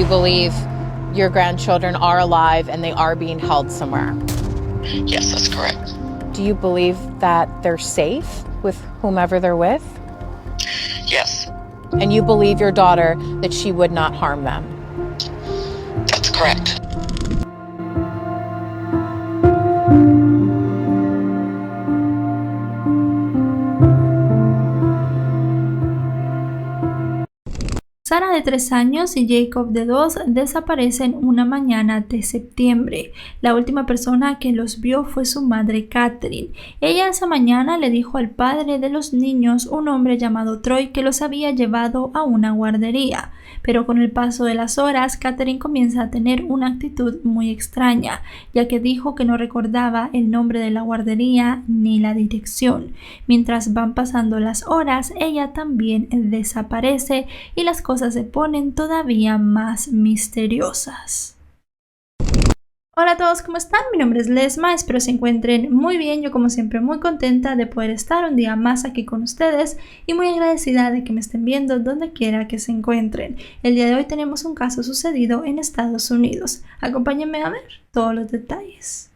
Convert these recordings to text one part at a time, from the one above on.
believe your grandchildren are alive and they are being held somewhere? Yes, that's correct. Do you believe that they're safe with whomever they're with? Yes, And you believe your daughter that she would not harm them? that's correct. Sara, de 3 años, y Jacob, de 2, desaparecen una mañana de septiembre. La última persona que los vio fue su madre, Catherine. Ella esa mañana le dijo al padre de los niños, un hombre llamado Troy, que los había llevado a una guardería. Pero con el paso de las horas, Catherine comienza a tener una actitud muy extraña, ya que dijo que no recordaba el nombre de la guardería ni la dirección. Mientras van pasando las horas, ella también desaparece y las cosas se ponen todavía más misteriosas. Hola a todos, ¿cómo están? Mi nombre es Lesma, espero se encuentren muy bien. Yo como siempre muy contenta de poder estar un día más aquí con ustedes y muy agradecida de que me estén viendo donde quiera que se encuentren. El día de hoy tenemos un caso sucedido en Estados Unidos. Acompáñenme a ver todos los detalles.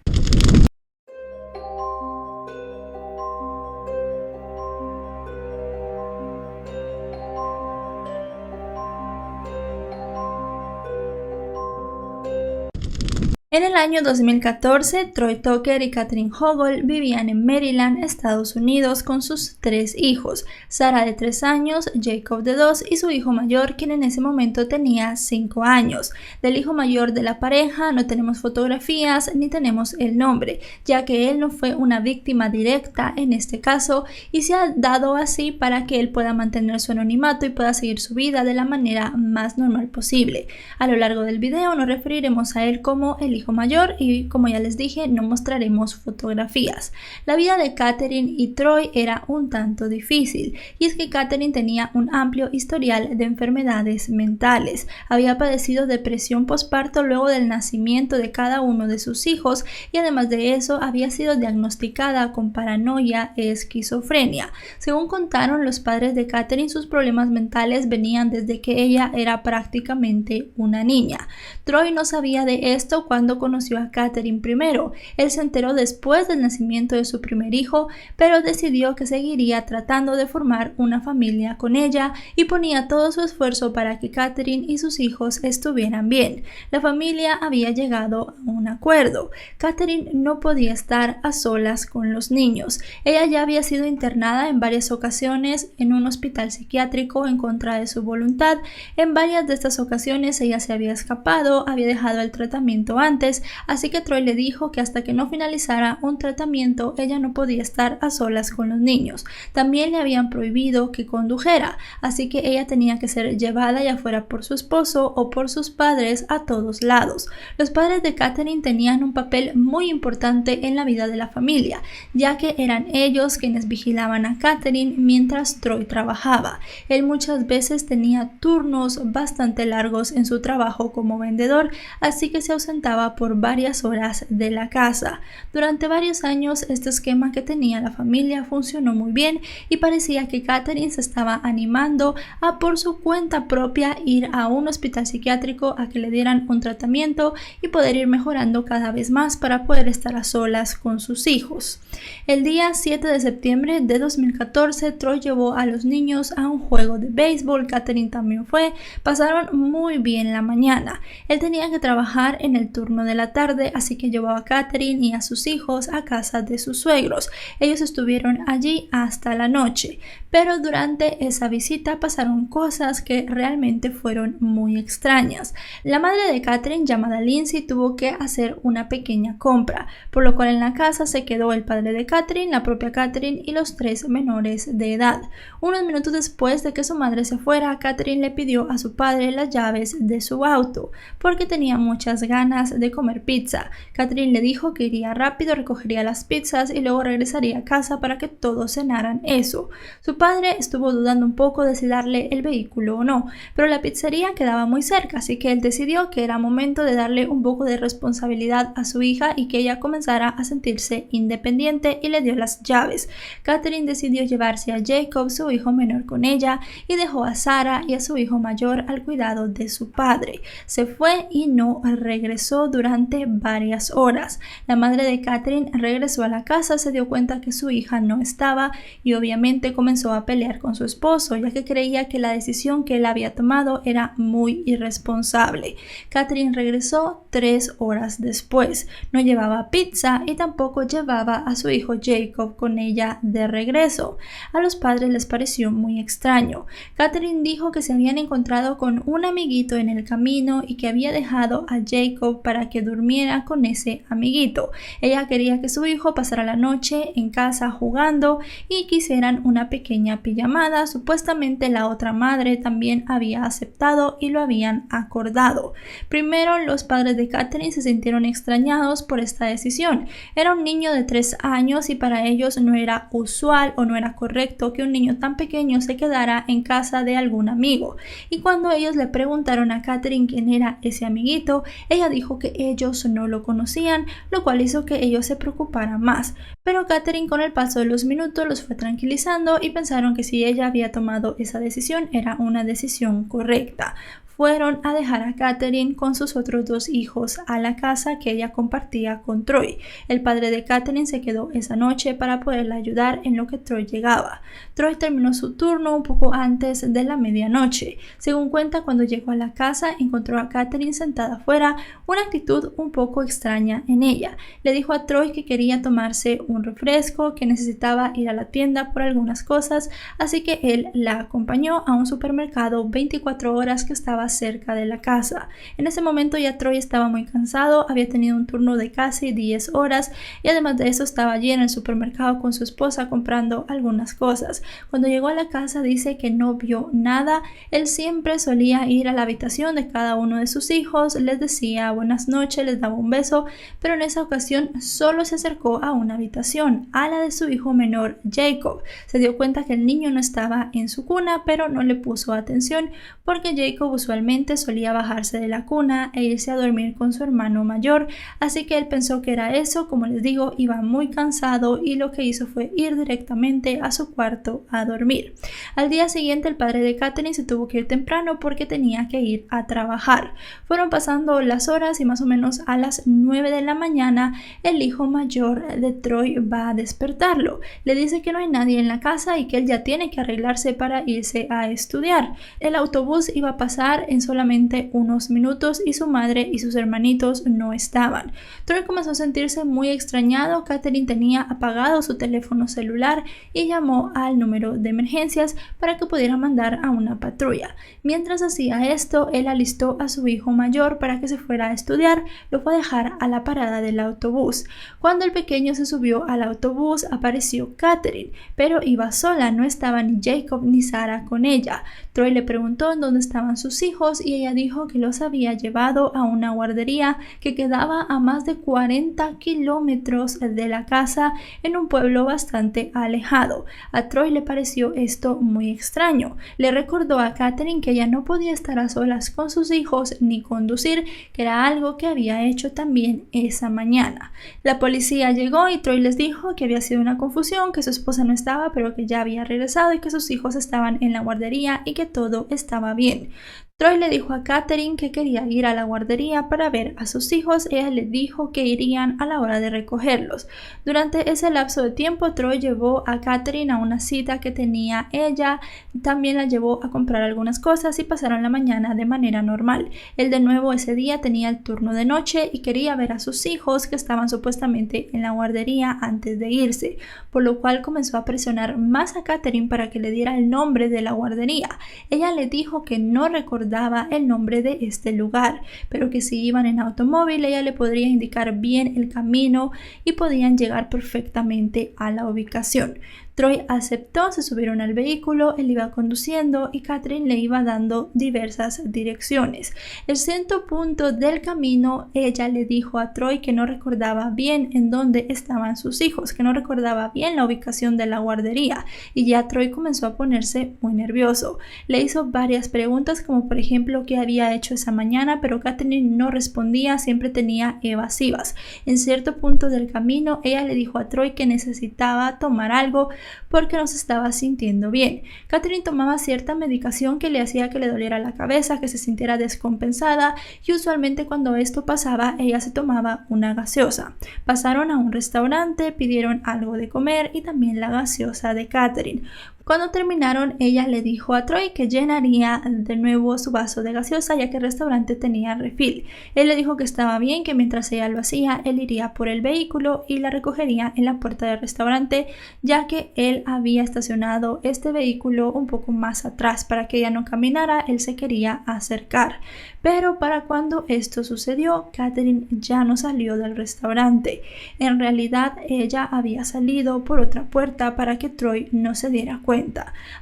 En el año 2014, Troy Tucker y Catherine Hoggle vivían en Maryland, Estados Unidos, con sus 3 hijos, Sara de 3 años, Jacob de 2 y su hijo mayor, quien en ese momento tenía 5 años. Del hijo mayor de la pareja no tenemos fotografías ni tenemos el nombre, ya que él no fue una víctima directa en este caso y se ha dado así para que él pueda mantener su anonimato y pueda seguir su vida de la manera más normal posible. A lo largo del video nos referiremos a él como el hijo mayor y, como ya les dije, no mostraremos fotografías. La vida de Catherine y Troy era un tanto difícil, y es que Catherine tenía un amplio historial de enfermedades mentales. Había padecido depresión posparto luego del nacimiento de cada uno de sus hijos y además de eso había sido diagnosticada con paranoia e esquizofrenia. Según contaron los padres de Catherine, sus problemas mentales venían desde que ella era prácticamente una niña. Troy no sabía de esto cuando conoció a Catherine primero. Él se enteró después del nacimiento de su primer hijo, pero decidió que seguiría tratando de formar una familia con ella y ponía todo su esfuerzo para que Catherine y sus hijos estuvieran bien. La familia había llegado a un acuerdo. Catherine no podía estar a solas con los niños. Ella ya había sido internada en varias ocasiones en un hospital psiquiátrico en contra de su voluntad. En varias de estas ocasiones ella se había escapado, había dejado el tratamiento antes, así que Troy le dijo que hasta que no finalizara un tratamiento ella no podía estar a solas con los niños. También le habían prohibido que condujera, así que ella tenía que ser llevada ya fuera por su esposo o por sus padres a todos lados. Los padres de Catherine tenían un papel muy importante en la vida de la familia, ya que eran ellos quienes vigilaban a Catherine mientras Troy trabajaba. Él muchas veces tenía turnos bastante largos en su trabajo como vendedor, así que se ausentaba por varias horas de la casa. Durante varios años este esquema que tenía la familia funcionó muy bien y parecía que Catherine se estaba animando a por su cuenta propia ir a un hospital psiquiátrico a que le dieran un tratamiento y poder ir mejorando cada vez más para poder estar a solas con sus hijos. El día 7 de septiembre de 2014, Troy llevó a los niños a un juego de béisbol. Catherine también fue. Pasaron muy bien la mañana. Él tenía que trabajar en el turno de la tarde, así que llevó a Catherine y a sus hijos a casa de sus suegros. Ellos estuvieron allí hasta la noche, pero durante esa visita pasaron cosas que realmente fueron muy extrañas. La madre de Catherine, llamada Lindsay, tuvo que hacer una pequeña compra, por lo cual en la casa se quedó el padre de Catherine, la propia Catherine y los 3 menores de edad. Unos minutos después de que su madre se fuera, Catherine le pidió a su padre las llaves de su auto, porque tenía muchas ganas de de comer pizza. Katherine le dijo que iría rápido, recogería las pizzas y luego regresaría a casa para que todos cenaran eso. Su padre estuvo dudando un poco de si darle el vehículo o no, pero la pizzería quedaba muy cerca, así que él decidió que era momento de darle un poco de responsabilidad a su hija y que ella comenzara a sentirse independiente, y le dio las llaves. Katherine decidió llevarse a Jacob, su hijo menor, con ella y dejó a Sarah y a su hijo mayor al cuidado de su padre. Se fue y no regresó durante varias horas. La madre de Katherine regresó a la casa, se dio cuenta que su hija no estaba y obviamente comenzó a pelear con su esposo, ya que creía que la decisión que él había tomado era muy irresponsable. Katherine regresó 3 horas después. No llevaba pizza y tampoco llevaba a su hijo Jacob con ella de regreso. A los padres les pareció muy extraño. Katherine dijo que se habían encontrado con un amiguito en el camino y que había dejado a Jacob para que durmiera con ese amiguito. Ella quería que su hijo pasara la noche en casa jugando y que hicieran una pequeña pijamada. Supuestamente la otra madre también había aceptado y lo habían acordado. Primero, los padres de Katherine se sintieron extrañados por esta decisión. Era un niño de 3 años y para ellos no era usual o no era correcto que un niño tan pequeño se quedara en casa de algún amigo. Y cuando ellos le preguntaron a Katherine quién era ese amiguito, ella dijo que ellos no lo conocían, lo cual hizo que ellos se preocuparan más. Pero Katherine, con el paso de los minutos, los fue tranquilizando y pensaron que si ella había tomado esa decisión era una decisión correcta. Fueron a dejar a Katherine con sus otros 2 hijos a la casa que ella compartía con Troy. El padre de Katherine se quedó esa noche para poderla ayudar en lo que Troy llegaba. Troy terminó su turno un poco antes de la medianoche. Según cuenta, cuando llegó a la casa encontró a Katherine sentada afuera, una actitud un poco extraña en ella. Le dijo a Troy que quería tomarse un refresco, que necesitaba ir a la tienda por algunas cosas, así que él la acompañó a un supermercado 24 horas que estaba cerca de la casa. En ese momento ya Troy estaba muy cansado, había tenido un turno de casi 10 horas y además de eso estaba allí en el supermercado con su esposa comprando algunas cosas. Cuando llegó a la casa dice que no vio nada. Él siempre solía ir a la habitación de cada uno de sus hijos, les decía buenas noches, les daba un beso, pero en esa ocasión solo se acercó a una habitación, a la de su hijo menor Jacob. Se dio cuenta que el niño no estaba en su cuna, pero no le puso atención porque Jacob usualmente solía bajarse de la cuna e irse a dormir con su hermano mayor, así que él pensó que era eso. Como les digo, iba muy cansado y lo que hizo fue ir directamente a su cuarto a dormir. Al día siguiente el padre de Katherine se tuvo que ir temprano porque tenía que ir a trabajar. Fueron pasando las horas y más o menos a las 9 de la mañana el hijo mayor de Troy va a despertarlo. Le dice que no hay nadie en la casa y que él ya tiene que arreglarse para irse a estudiar. El autobús iba a pasar en solamente unos minutos y su madre y sus hermanitos no estaban. Troy comenzó a sentirse muy extrañado. Katherine tenía apagado su teléfono celular y llamó al número de emergencias para que pudiera mandar a una patrulla. Mientras hacía esto, él alistó a su hijo mayor para que se fuera a estudiar. Lo fue a dejar a la parada del autobús. Cuando el pequeño se subió al autobús, apareció Katherine, pero iba sola, no estaba ni Jacob ni Sarah con ella. Troy le preguntó en dónde estaban sus hijos y ella dijo que los había llevado a una guardería que quedaba a más de 40 kilómetros de la casa en un pueblo bastante alejado. A Troy le pareció esto muy extraño. Le recordó a Katherine que ella no podía estar a solas con sus hijos ni conducir, que era algo que había hecho también esa mañana. La policía llegó y Troy les dijo que había sido una confusión, que su esposa no estaba pero que ya había regresado y que sus hijos estaban en la guardería y que todo estaba bien. Troy le dijo a Katherine que quería ir a la guardería para ver a sus hijos. Ella le dijo que irían a la hora de recogerlos. Durante ese lapso de tiempo, Troy llevó a Katherine a una cita que tenía ella. También la llevó a comprar algunas cosas y pasaron la mañana de manera normal. Él de nuevo ese día tenía el turno de noche y quería ver a sus hijos que estaban supuestamente en la guardería antes de irse, por lo cual comenzó a presionar más a Katherine para que le diera el nombre de la guardería. Ella le dijo que no recordaba el nombre de este lugar, pero que si iban en automóvil ella le podría indicar bien el camino y podían llegar perfectamente a la ubicación. Troy aceptó, se subieron al vehículo, él iba conduciendo y Katherine le iba dando diversas direcciones. En cierto punto del camino, ella le dijo a Troy que no recordaba bien en dónde estaban sus hijos, que no recordaba bien la ubicación de la guardería, y ya Troy comenzó a ponerse muy nervioso. Le hizo varias preguntas, como por ejemplo qué había hecho esa mañana, pero Katherine no respondía, siempre tenía evasivas. En cierto punto del camino, ella le dijo a Troy que necesitaba tomar algo porque no se estaba sintiendo bien. Katherine tomaba cierta medicación que le hacía que le doliera la cabeza, que se sintiera descompensada, y usualmente cuando esto pasaba, ella se tomaba una gaseosa. Pasaron a un restaurante, pidieron algo de comer y también la gaseosa de Katherine. Cuando terminaron, ella le dijo a Troy que llenaría de nuevo su vaso de gaseosa, ya que el restaurante tenía refill. Él le dijo que estaba bien, que mientras ella lo hacía, él iría por el vehículo y la recogería en la puerta del restaurante, ya que él había estacionado este vehículo un poco más atrás para que ella no caminara. Él se quería acercar. Pero para cuando esto sucedió, Katherine ya no salió del restaurante. En realidad, ella había salido por otra puerta para que Troy no se diera cuenta.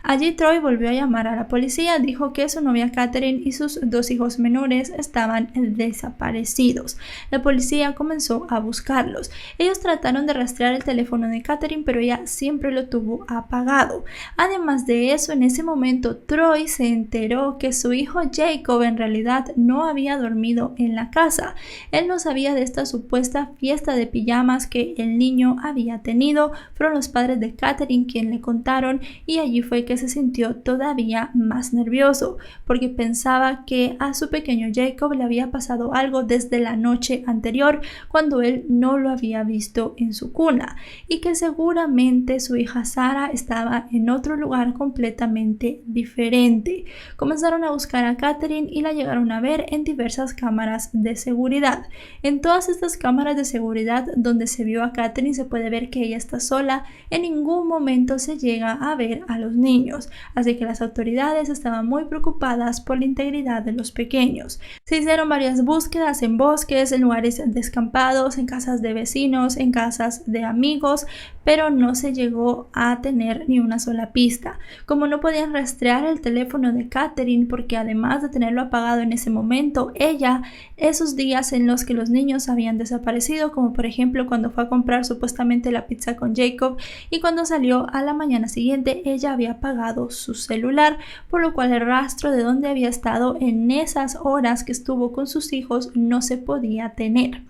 Allí Troy volvió a llamar a la policía, dijo que su novia Katherine y sus 2 hijos menores estaban desaparecidos. La policía comenzó a buscarlos. Ellos trataron de rastrear el teléfono de Katherine, pero ella siempre lo tuvo apagado. Además de eso, en ese momento Troy se enteró que su hijo Jacob en realidad no había dormido en la casa. Él no sabía de esta supuesta fiesta de pijamas que el niño había tenido. Fueron los padres de Katherine quienes le contaron, y allí fue que se sintió todavía más nervioso porque pensaba que a su pequeño Jacob le había pasado algo desde la noche anterior, cuando él no lo había visto en su cuna, y que seguramente su hija Sarah estaba en otro lugar completamente diferente. Comenzaron a buscar a Katherine y la llegaron a ver en diversas cámaras de seguridad. En todas estas cámaras de seguridad donde se vio a Katherine se puede ver que ella está sola. En ningún momento se llega a ver a los niños, así que las autoridades estaban muy preocupadas por la integridad de los pequeños. Se hicieron varias búsquedas en bosques, en lugares descampados, en casas de vecinos, en casas de amigos, pero no se llegó a tener ni una sola pista. Como no podían rastrear el teléfono de Katherine, porque además de tenerlo apagado en ese momento, ella, esos días en los que los niños habían desaparecido, como por ejemplo cuando fue a comprar supuestamente la pizza con Jacob, y cuando salió a la mañana siguiente, ella había apagado su celular, por lo cual el rastro de dónde había estado en esas horas que estuvo con sus hijos no se podía tener.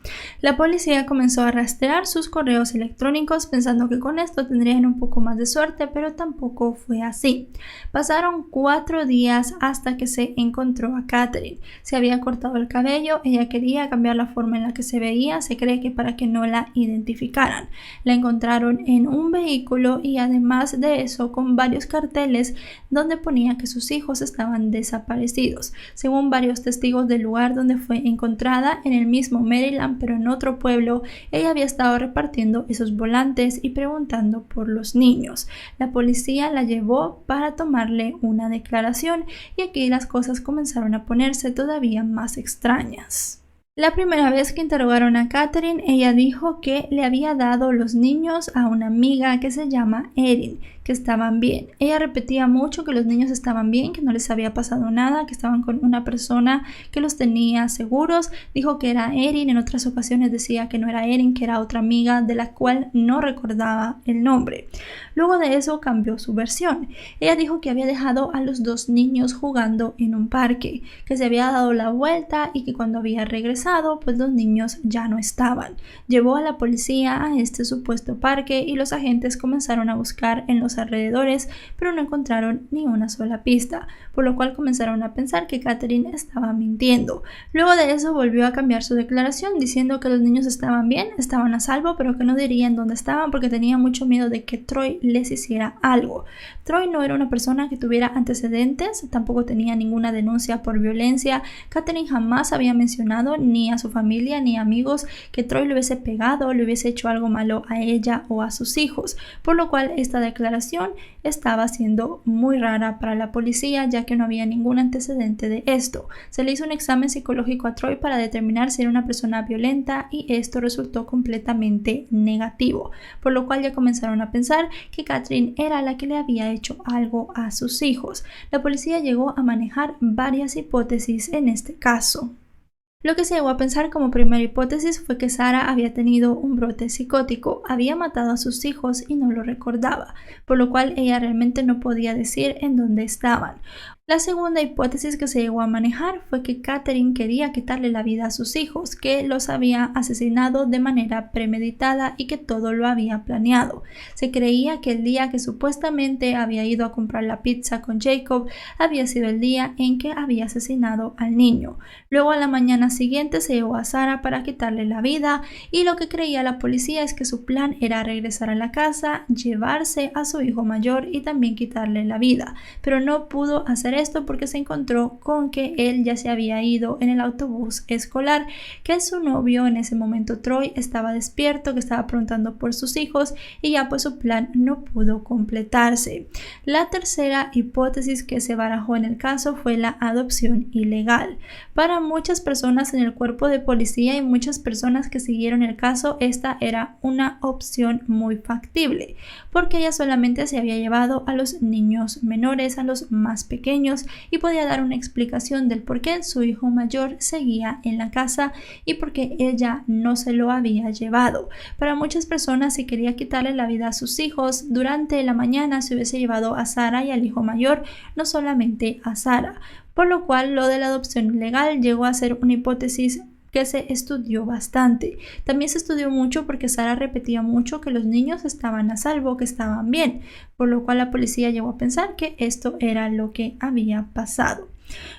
La policía comenzó a rastrear sus correos electrónicos pensando que con esto tendrían un poco más de suerte, pero tampoco fue así. Pasaron 4 días hasta que se encontró a Katherine. Se había cortado el cabello, ella quería cambiar la forma en la que se veía, se cree que para que no la identificaran. La encontraron en un vehículo y además de eso con varios carteles donde ponía que sus hijos estaban desaparecidos. Según varios testigos del lugar donde fue encontrada, en el mismo Maryland, pero en otro pueblo, ella había estado repartiendo esos volantes y preguntando por los niños. La policía la llevó para tomarle una declaración, y aquí las cosas comenzaron a ponerse todavía más extrañas. La primera vez que interrogaron a Katherine, ella dijo que le había dado los niños a una amiga que se llama Erin, que estaban bien. Ella repetía mucho que los niños estaban bien, que no les había pasado nada, que estaban con una persona que los tenía seguros. Dijo que era Erin, en otras ocasiones decía que no era Erin, que era otra amiga de la cual no recordaba el nombre. Luego de eso cambió su versión. Ella dijo que había dejado a los 2 niños jugando en un parque, que se había dado la vuelta y que cuando había regresado, pues los niños ya no estaban. Llevó a la policía a este supuesto parque y los agentes comenzaron a buscar en los alrededores, pero no encontraron ni una sola pista, por lo cual comenzaron a pensar que Katherine estaba mintiendo. Luego de eso volvió a cambiar su declaración diciendo que los niños estaban bien, estaban a salvo, pero que no dirían dónde estaban porque tenía mucho miedo de que Troy les hiciera algo. Troy no era una persona que tuviera antecedentes, tampoco tenía ninguna denuncia por violencia. Katherine jamás había mencionado ni a su familia ni amigos que Troy le hubiese pegado, le hubiese hecho algo malo a ella o a sus hijos, por lo cual esta declaración situación estaba siendo muy rara para la policía, ya que no había ningún antecedente de esto. Se le hizo un examen psicológico a Troy para determinar si era una persona violenta y esto resultó completamente negativo, por lo cual ya comenzaron a pensar que Katherine era la que le había hecho algo a sus hijos. La policía llegó a manejar varias hipótesis en este caso. Lo que se llegó a pensar como primera hipótesis fue que Sarah había tenido un brote psicótico, había matado a sus hijos y no lo recordaba, por lo cual ella realmente no podía decir en dónde estaban. La segunda hipótesis que se llegó a manejar fue que Katherine quería quitarle la vida a sus hijos, que los había asesinado de manera premeditada y que todo lo había planeado. Se creía que el día que supuestamente había ido a comprar la pizza con Jacob había sido el día en que había asesinado al niño. Luego a la mañana siguiente se llevó a Sarah para quitarle la vida y lo que creía la policía es que su plan era regresar a la casa, llevarse a su hijo mayor y también quitarle la vida, pero no pudo hacer esto porque se encontró con que él ya se había ido en el autobús escolar, que su novio en ese momento Troy estaba despierto, que estaba preguntando por sus hijos y ya pues su plan no pudo completarse. La tercera hipótesis que se barajó en el caso fue la adopción ilegal. Para muchas personas en el cuerpo de policía y muchas personas que siguieron el caso, esta era una opción muy factible, porque ella solamente se había llevado a los niños menores, a los más pequeños, y podía dar una explicación del por qué su hijo mayor seguía en la casa y por qué ella no se lo había llevado. Para muchas personas, si quería quitarle la vida a sus hijos, durante la mañana se hubiese llevado a Sarah y al hijo mayor, no solamente a Sarah, por lo cual lo de la adopción ilegal llegó a ser una hipótesis que se estudió bastante. También se estudió mucho porque Sarah repetía mucho que los niños estaban a salvo, que estaban bien, por lo cual la policía llegó a pensar que esto era lo que había pasado.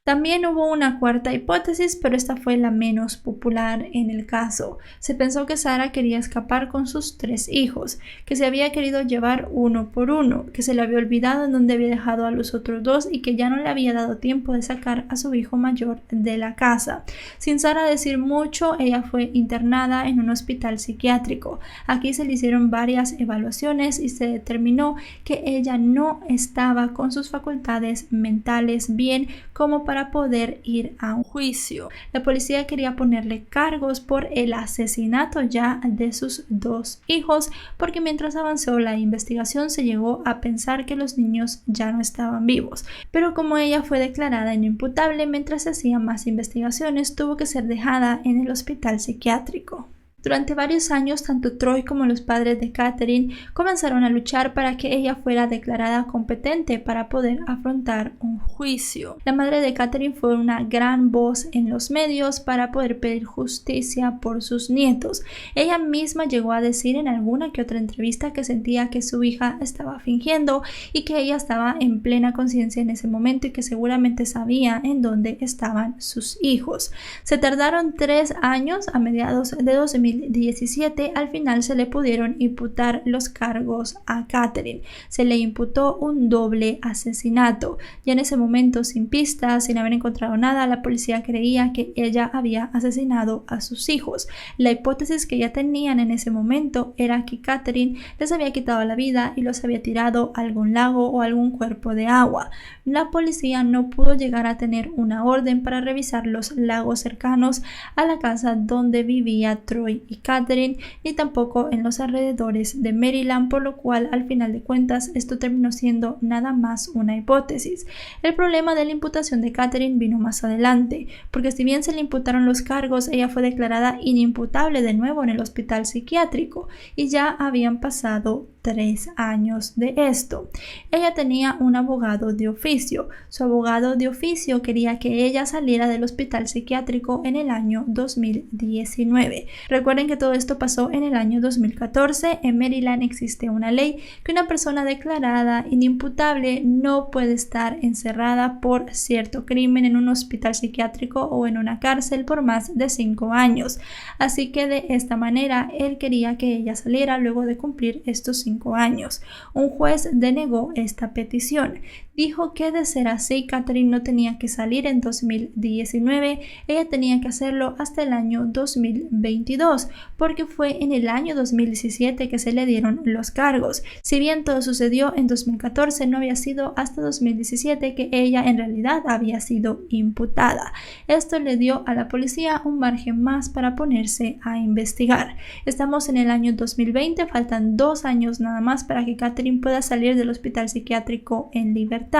También hubo una cuarta hipótesis, pero esta fue la menos popular en el caso. Se pensó que Sarah quería escapar con sus 3 hijos, que se había querido llevar uno por uno, que se le había olvidado en dónde había dejado a los otros 2 y que ya no le había dado tiempo de sacar a su hijo mayor de la casa. Sin Sarah decir mucho, ella fue internada en un hospital psiquiátrico. Aquí se le hicieron varias evaluaciones y se determinó que ella no estaba con sus facultades mentales bien como para poder ir a un juicio. La policía quería ponerle cargos por el asesinato ya de sus 2 hijos, porque mientras avanzó la investigación se llegó a pensar que los niños ya no estaban vivos. Pero como ella fue declarada inimputable mientras se hacían más investigaciones, tuvo que ser dejada en el hospital psiquiátrico. Durante varios años, tanto Troy como los padres de Katherine comenzaron a luchar para que ella fuera declarada competente para poder afrontar un juicio. La madre de Katherine fue una gran voz en los medios para poder pedir justicia por sus nietos. Ella misma llegó a decir en alguna que otra entrevista que sentía que su hija estaba fingiendo y que ella estaba en plena conciencia en ese momento y que seguramente sabía en dónde estaban sus hijos. Se tardaron 3 años. A mediados de 2017 al final se le pudieron imputar los cargos a Katherine. Se le imputó un doble asesinato. Ya en ese momento, sin pistas, sin haber encontrado nada, la policía creía que ella había asesinado a sus hijos. La hipótesis que ya tenían en ese momento era que Katherine les había quitado la vida y los había tirado a algún lago o algún cuerpo de agua. La policía no pudo llegar a tener una orden para revisar los lagos cercanos a la casa donde vivía Troy y Katherine, ni tampoco en los alrededores de Maryland, por lo cual al final de cuentas esto terminó siendo nada más una hipótesis. El problema de la imputación de Katherine vino más adelante, porque si bien se le imputaron los cargos, ella fue declarada inimputable de nuevo en el hospital psiquiátrico y ya habían pasado 3 años de esto. Ella tenía un abogado de oficio. Su abogado de oficio quería que ella saliera del hospital psiquiátrico en el año 2019. Recuerden que todo esto pasó en el año 2014. En Maryland existe una ley que una persona declarada inimputable no puede estar encerrada por cierto crimen en un hospital psiquiátrico o en una cárcel por más de 5 años. Así que de esta manera él quería que ella saliera luego de cumplir estos 5 5 años. Un juez denegó esta petición. Dijo que de ser así, Katherine no tenía que salir en 2019, ella tenía que hacerlo hasta el año 2022, porque fue en el año 2017 que se le dieron los cargos. Si bien todo sucedió en 2014, no había sido hasta 2017 que ella en realidad había sido imputada. Esto le dio a la policía un margen más para ponerse a investigar. Estamos en el año 2020, faltan 2 años nada más para que Katherine pueda salir del hospital psiquiátrico en libertad.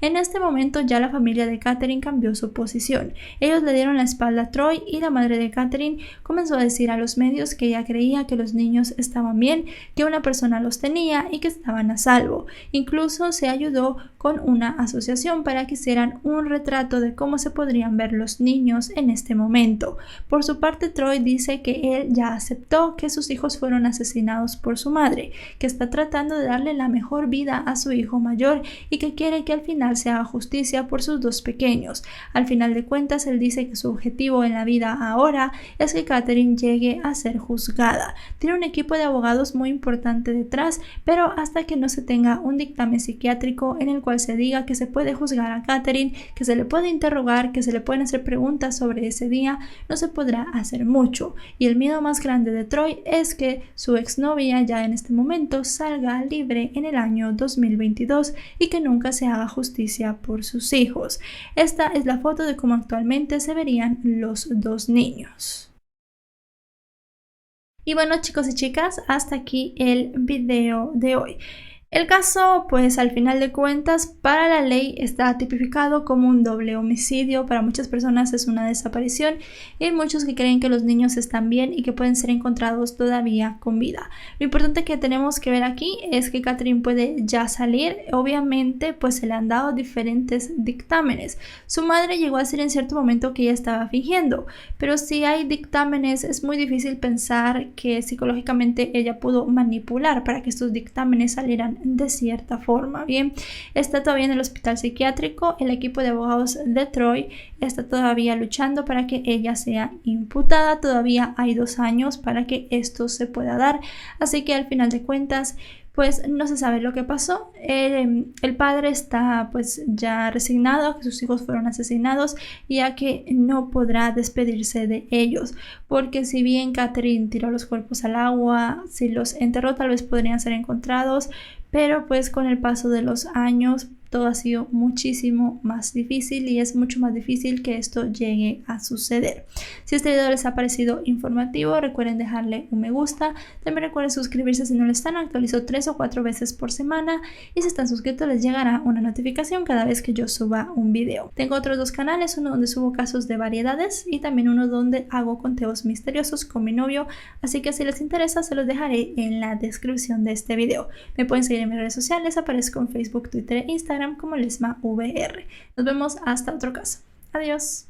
En este momento ya la familia de Katherine cambió su posición. Ellos le dieron la espalda a Troy y la madre de Katherine comenzó a decir a los medios que ella creía que los niños estaban bien, que una persona los tenía y que estaban a salvo. Incluso se ayudó con una asociación para que hicieran un retrato de cómo se podrían ver los niños en este momento. Por su parte, Troy dice que él ya aceptó que sus hijos fueron asesinados por su madre, que está tratando de darle la mejor vida a su hijo mayor y que quiere que al final se haga justicia por sus 2 pequeños. Al final de cuentas, él dice que su objetivo en la vida ahora es que Katherine llegue a ser juzgada. Tiene un equipo de abogados muy importante detrás, pero hasta que no se tenga un dictamen psiquiátrico en el cual se diga que se puede juzgar a Katherine, que se le puede interrogar, que se le pueden hacer preguntas sobre ese día, no se podrá hacer mucho. Y el miedo más grande de Troy es que su exnovia ya en este momento salga libre en el año 2022 y que nunca se haga justicia por sus hijos. Esta es la foto de cómo actualmente se verían los 2 niños. Y bueno, chicos y chicas, hasta aquí el video de hoy. El caso, pues al final de cuentas, para la ley está tipificado como un doble homicidio. Para muchas personas es una desaparición y hay muchos que creen que los niños están bien y que pueden ser encontrados todavía con vida. Lo importante que tenemos que ver aquí es que Katherine puede ya salir. Obviamente, pues se le han dado diferentes dictámenes. Su madre llegó a decir en cierto momento que ella estaba fingiendo, pero si hay dictámenes es muy difícil pensar que psicológicamente ella pudo manipular para que estos dictámenes salieran de cierta forma. Bien, está todavía en el hospital psiquiátrico. El equipo de abogados de Troy está todavía luchando para que ella sea imputada. Todavía hay 2 años para que esto se pueda dar, así que al final de cuentas pues no se sabe lo que pasó. El padre está pues ya resignado a que sus hijos fueron asesinados y a que no podrá despedirse de ellos, porque si bien Katherine tiró los cuerpos al agua, si los enterró tal vez podrían ser encontrados, pero pues con el paso de los años todo ha sido muchísimo más difícil y es mucho más difícil que esto llegue a suceder. Si este video les ha parecido informativo, recuerden dejarle un me gusta. También recuerden suscribirse si no lo están. Actualizo 3 o 4 veces por semana y si están suscritos les llegará una notificación cada vez que yo suba un video. Tengo otros 2 canales, uno donde subo casos de variedades y también uno donde hago conteos misteriosos con mi novio, así que si les interesa se los dejaré en la descripción de este video. Me pueden seguir en mis redes sociales, aparezco en Facebook, Twitter e Instagram como LesmaVR. Nos vemos hasta otro caso. Adiós.